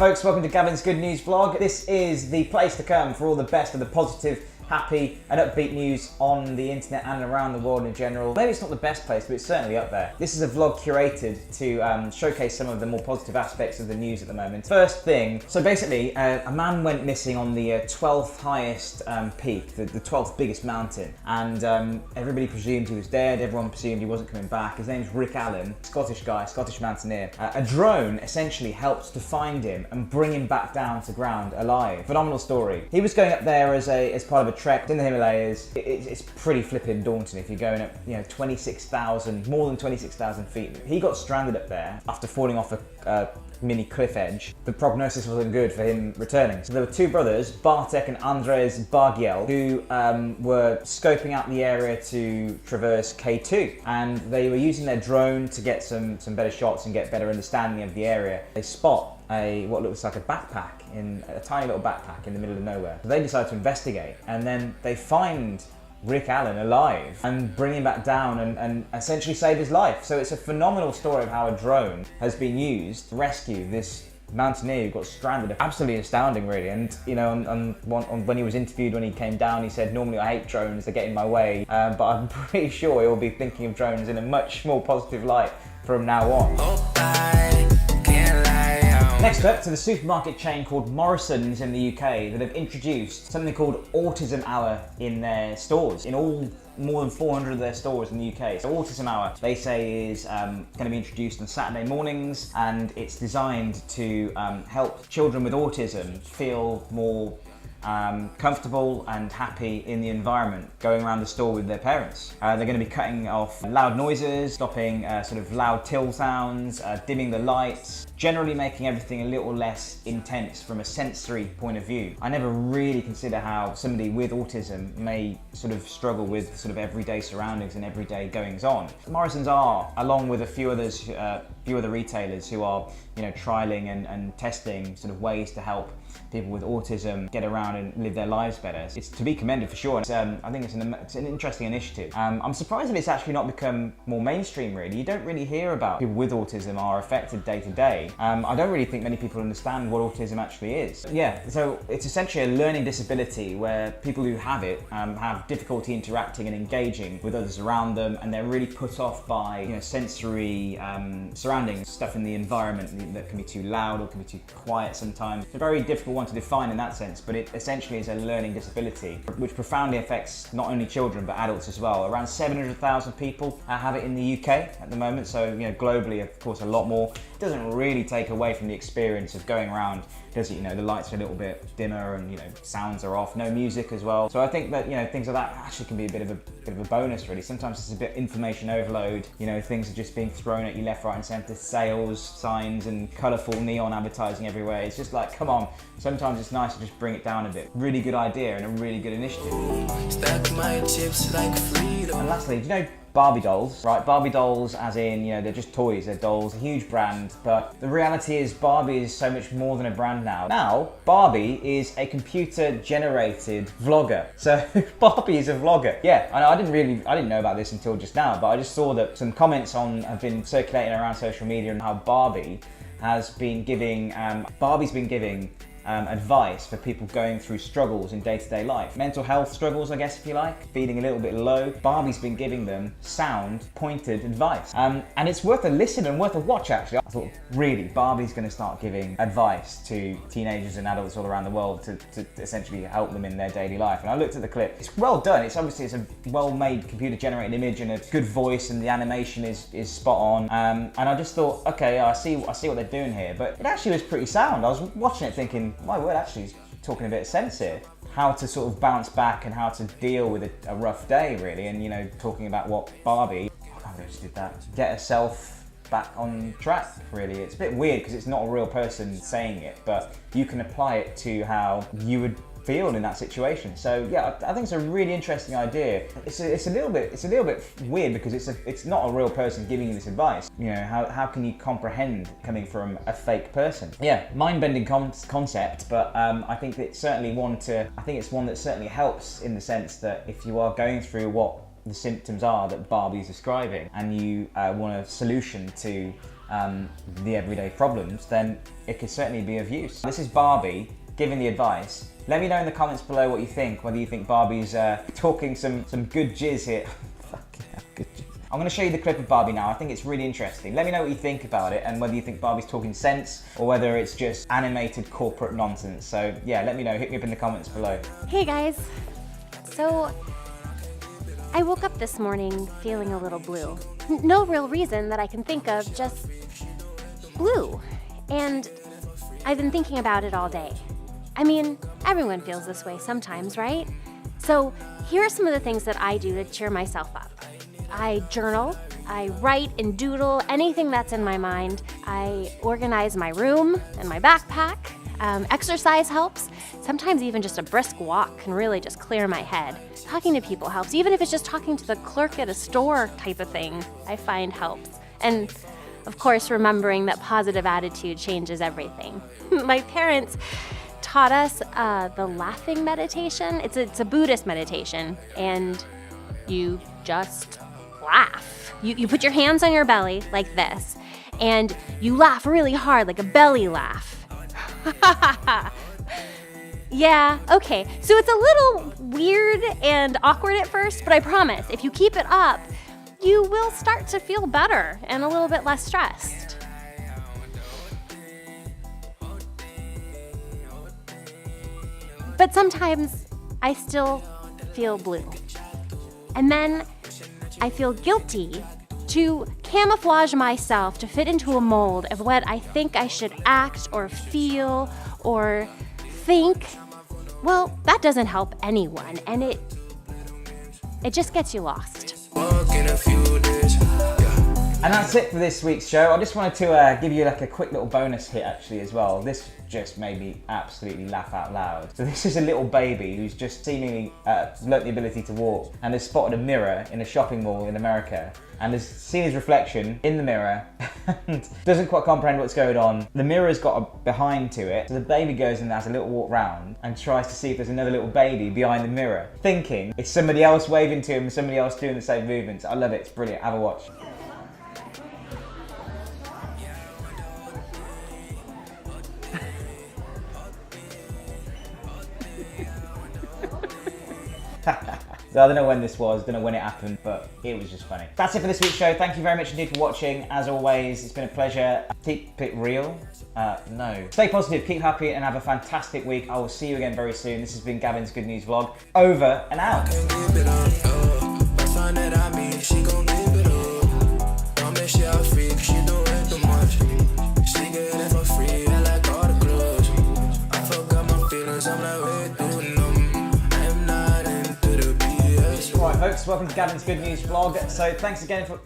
folks, welcome to Gavin's Good News vlog. This is the place to come for all the best of the positive, happy and upbeat news on the internet and around the world in general. Maybe it's not the best place, but it's certainly up there. This is a vlog curated to showcase some of the more positive aspects of the news at the moment. First thing, so basically a man went missing on the 12th highest peak, the 12th biggest mountain, and everybody presumed he was dead, everyone presumed he wasn't coming back. His name's Rick Allen, Scottish guy, Scottish mountaineer. A drone essentially helped to find him and bring him back down to ground alive. Phenomenal story. He was going up there as part of a trek in the Himalayas. It's pretty flipping daunting if you're going up, you know, 26,000, more than 26,000 feet. He got stranded up there after falling off a mini cliff edge. The prognosis wasn't good for him returning. So there were two brothers, Bartek and Andres Bargiel, who were scoping out the area to traverse K2, and they were using their drone to get some better shots and get better understanding of the area. They spot what looks like a tiny little backpack in the middle of nowhere. So they decide to investigate, and then they find Rick Allen alive and bring him back down and essentially save his life. So it's a phenomenal story of how a drone has been used to rescue this mountaineer who got stranded. Absolutely astounding, really. And you know, when he was interviewed, when he came down, he said, "Normally I hate drones, they get in my way, but I'm pretty sure he'll be thinking of drones in a much more positive light from now on." Next up, to the supermarket chain called Morrison's in the UK that have introduced something called Autism Hour in their stores, in all more than 400 of their stores in the UK. So Autism Hour, they say, is going to be introduced on Saturday mornings, and it's designed to help children with autism feel more comfortable and happy in the environment going around the store with their parents. They're going to be cutting off loud noises, stopping sort of loud till sounds, dimming the lights, generally making everything a little less intense from a sensory point of view. I never really consider how somebody with autism may sort of struggle with sort of everyday surroundings and everyday goings on. Morrison's are, along with a few other retailers who are, you know, trialing and testing sort of ways to help people with autism get around and live their lives better. It's to be commended for sure. I think it's an interesting initiative. I'm surprised that it's actually not become more mainstream, really. You don't really hear about people with autism are affected day to day. I don't really think many people understand what autism actually is. Yeah, so it's essentially a learning disability where people who have it have difficulty interacting and engaging with others around them, and they're really put off by, you know, sensory surroundings, stuff in the environment that can be too loud or can be too quiet sometimes. It's a very difficult one to define in that sense, but it essentially is a learning disability which profoundly affects not only children but adults as well. Around 700,000 people have it in the UK at the moment, so, you know, globally of course a lot more. It doesn't really take away from the experience of going around, does it? You know, the lights are a little bit dimmer and, you know, sounds are off, no music as well. So I think that, you know, things like that actually can be a bit of a bonus, really. Sometimes it's a bit information overload, you know, things are just being thrown at you left, right and centre, sales signs and colourful neon advertising everywhere. It's just like, come on, sometimes it's nice to just bring it down a bit. Really good idea and a really good initiative. Stack my chips like freedom. And lastly, do you know Barbie dolls, right? Barbie dolls as in, you know, they're just toys, they're dolls, a huge brand, but the reality is Barbie is so much more than a brand now. Now, Barbie is a computer-generated vlogger. So Barbie is a vlogger. Yeah, I didn't know about this until just now, but I just saw that some comments have been circulating around social media on how Barbie's been giving advice for people going through struggles in day-to-day life. Mental health struggles, I guess, if you like, feeling a little bit low. Barbie's been giving them sound, pointed advice. And it's worth a listen and worth a watch, actually. I thought, really, Barbie's going to start giving advice to teenagers and adults all around the world to essentially help them in their daily life. And I looked at the clip. It's well done. It's a well-made computer-generated image and a good voice, and the animation is spot on. And I just thought, okay, I see what they're doing here. But it actually was pretty sound. I was watching it thinking, my word, actually he's talking a bit of sense here. How to sort of bounce back and how to deal with a rough day, really, and, you know, talking about what Barbie, I can't believe I just did that, get herself back on track, really. It's a bit weird because it's not a real person saying it, but you can apply it to how you would feel in that situation. So yeah, I think it's a really interesting idea. It's a little bit weird because it's not a real person giving you this advice. You know, how can you comprehend coming from a fake person? Yeah, mind-bending concept, but I think it's certainly one that certainly helps in the sense that if you are going through what the symptoms are that Barbie's describing and you want a solution to the everyday problems, then it could certainly be of use. This is Barbie giving the advice. Let me know in the comments below what you think, whether you think Barbie's talking some good jizz here. Fucking hell, good jizz. I'm going to show you the clip of Barbie now. I think it's really interesting. Let me know what you think about it and whether you think Barbie's talking sense or whether it's just animated corporate nonsense. So yeah, let me know. Hit me up in the comments below. Hey guys. So I woke up this morning feeling a little blue. No real reason that I can think of, just blue. And I've been thinking about it all day. I mean, everyone feels this way sometimes, right? So here are some of the things that I do to cheer myself up. I journal, I write and doodle anything that's in my mind. I organize my room and my backpack. Exercise helps. Sometimes even just a brisk walk can really just clear my head. Talking to people helps, even if it's just talking to the clerk at a store type of thing, I find helps. And of course, remembering that positive attitude changes everything. My parents taught us the laughing meditation. It's a Buddhist meditation, and you just laugh. You put your hands on your belly like this, and you laugh really hard, like a belly laugh. Yeah, okay. So it's a little weird and awkward at first, but I promise, if you keep it up, you will start to feel better and a little bit less stressed. But sometimes I still feel blue. And then I feel guilty to camouflage myself to fit into a mold of what I think I should act or feel or think. Well, that doesn't help anyone, and it just gets you lost. And that's it for this week's show. I just wanted to give you like a quick little bonus hit actually as well. This just made me absolutely laugh out loud. So this is a little baby who's just seemingly learnt the ability to walk and has spotted a mirror in a shopping mall in America and has seen his reflection in the mirror and doesn't quite comprehend what's going on. The mirror's got a behind to it, so the baby goes and has a little walk round and tries to see if there's another little baby behind the mirror, thinking it's somebody else waving to him and somebody else doing the same movements. I love it, it's brilliant, have a watch. So I don't know when this was, don't know when it happened, but it was just funny. That's it for this week's show. Thank you very much indeed for watching. As always, it's been a pleasure. Keep it real. No. Stay positive, keep happy, and have a fantastic week. I will see you again very soon. This has been Gavin's Good News Vlog. Over and out. Folks, welcome to Gavin's Good News Vlog. So thanks again for